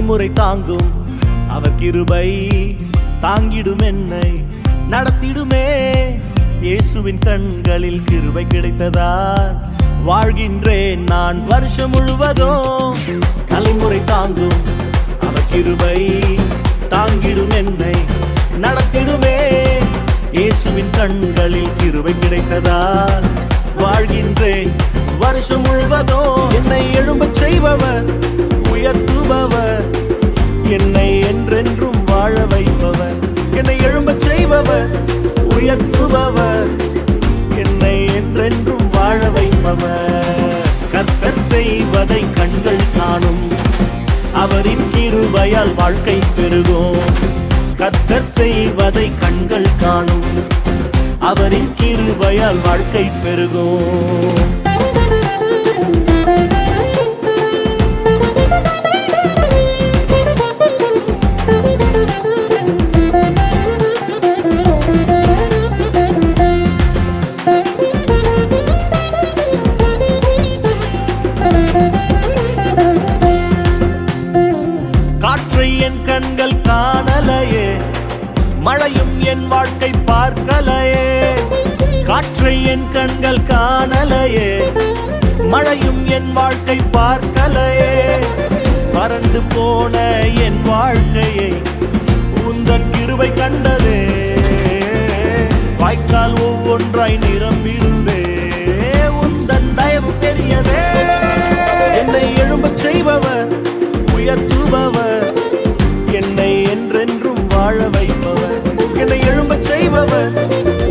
தலைமுறை தாங்கும் அவர் கிருபை தாங்கிடும் என்னை நடத்திடுமே. இயேசுவின் கண்களில் கிருபை கிடைத்ததால் வாழ்கின்றேன் நான் வருஷம் முழுவதும். தலைமுறை தாங்கும் அவர் கிருபை தாங்கிடும் என்னை நடத்திடுமே. இயேசுவின் கண்களில் கிருபை கிடைத்ததால் வாழ்கின்றேன் வருஷம் முழுவதும். என்னை எழும்பச் செய்பவர் உயர்த்துபவர், என்னை என்றென்றும் வாழ வைப்பவர். என்னை எழும்பச் செய்பவர் உயர்த்துபவர், என்னை என்றென்றும் வாழ வைப்பவர். கர்த்தர் செய்வதை கண்கள் காணும், அவரின் கிருபையால் வாழ்க்கை பெருகும். கர்த்தர் செய்வதை கண்கள் காணும், அவரின் கிருபையால் வாழ்க்கை பெருகும். காற்றை என் கண்கள் காணலையே, மழையும் என் வாழ்க்கை பார்க்கலையே. காற்றை என் கண்கள் காணலையே, மழையும் என் வாழ்க்கை பார்க்கலையே. பறந்து போன என் வாழ்க்கையை உந்தன் கிருபை கண்டதே. வாய்க்கால் ஒவ்வொன்றாய் நிரம்பிடுதே, உந்தன் தயவு பெரியதே. என்னை எழும்பச் செய்பவர் உயர்த்துபவர், என்னை என்றென்றும் வாழ வைப்பவர். என்னை எழும்பச் செய்பவர்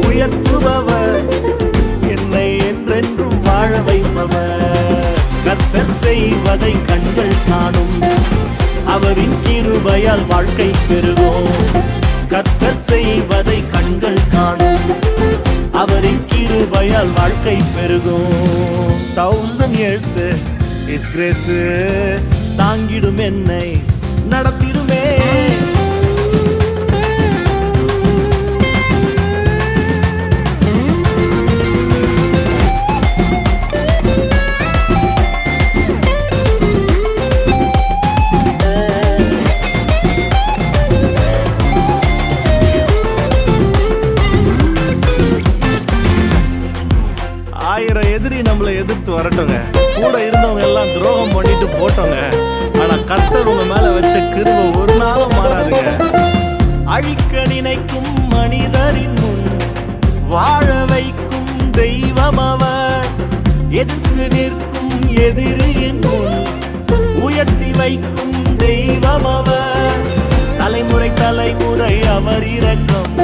உயர்த்துபவர், என்னை என்றென்றும் வாழ வைப்பவர். கர்த்தர் செய்வதை கண்கள் காணும், அவரின் கிருபையால் வாழ்க்கை பெருகும். கர்த்தர் செய்வதை கண்கள் காணும், அவரின் கிருபையால் வாழ்க்கை பெருகும். 1000 years His grace தாங்கிடும் என்னை நடத்திடுமே. ஆயிரம் எதிரி நம்மளை எதிர்த்து வரட்டோங்க, கூட இருந்தவங்க எல்லாம் துரோகம் பண்ணிட்டு போட்டோங்க. ஆனா கர்த்தர் உங்க மேல வச்ச கிருபை ஒரு நாளும் மாறாதுங்க. அழிக்க நினைக்கும் மனிதரின் முன் வாழ வைக்கும் தெய்வம் அவர். எதிர்த்து நிற்கும் எதிரியின் முன் உயர்த்தி வைக்கும் தெய்வம் அவர். தலைமுறை தலைமுறை அவர் இரக்கம்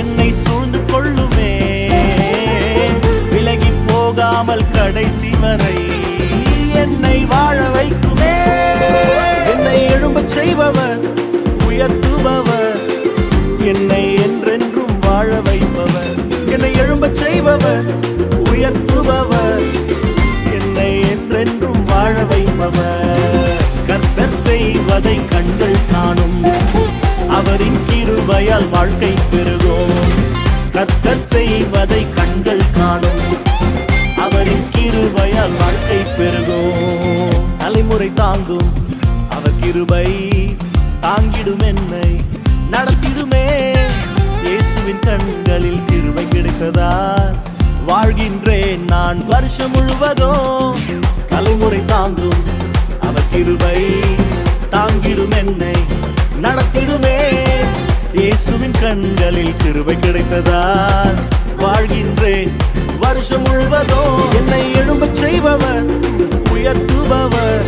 என்னை சூழ்ந்து கொள்ளுமே. விலகி போகாமல் கடைசி வரை என்னை வாழ வைக்குமே. என்னை எழும்பச் செய்பவர் உயர்த்துபவர், என்னை என்றென்றும் வாழ வைப்பவர். என்னை எழும்பச் செய்பவர் உயர்த்துபவர், என்னை என்றென்றும் வாழ வைப்பவர். கர்த்தர் செய்வதை கண்கள் காணும், அவரின் கிருபையால் வாழ்க்கை பெருகும். கர்த்தர் செய்வதை கண்கள் காணும், அவரின் கிருபையால் வாழ்க்கை பெருகும். தலைமுறை தாங்கும் அவர் கிருபை தாங்கிடும் என்னை நடத்திடுமே. இயேசுவின் கண்களில் கிருபை கிடைத்ததால் வாழ்கின்றேன் நான் வருஷம் முழுவதும். தலைமுறை தாங்கும் அவர் கிருபை தாங்கிடும் என்னை நடத்திடுமே. இயேசுவின் கண்களில் கிருபை கிடைத்ததால் வாழ்கின்றேன் வருஷம் முழுவதும். என்னை எழும்பச் செய்பவர் உயர்த்துபவர்,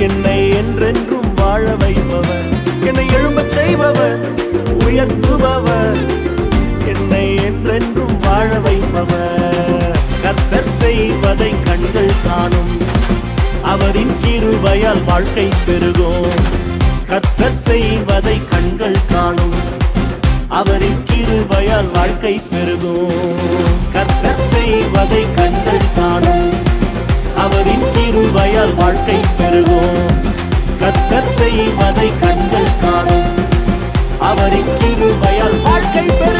என்னை என்றென்றும் வாழ வைப்பவர். என்னை எழும்பச் செய்பவர் உயர்த்துபவர், என்னை என்றென்றும் வாழ வைப்பவர். கர்த்தர் செய்வதை கண்கள் காணும், அவரின் கிருபையால் வாழ்க்கை பெருகும். கர்த்தர் செய்வதை கண்கள் காணும், அவரின் கிருபையால் வாழ்க்கை பெருகும். கர்த்தர் செய்வதை கண்கள் காணும், அவரின் கிருபையால் வாழ்க்கை பெருகும். கர்த்தர் செய்வதை கண்கள் காணும், அவரின் கிருபையால் வாழ்க்கை பெருகும்.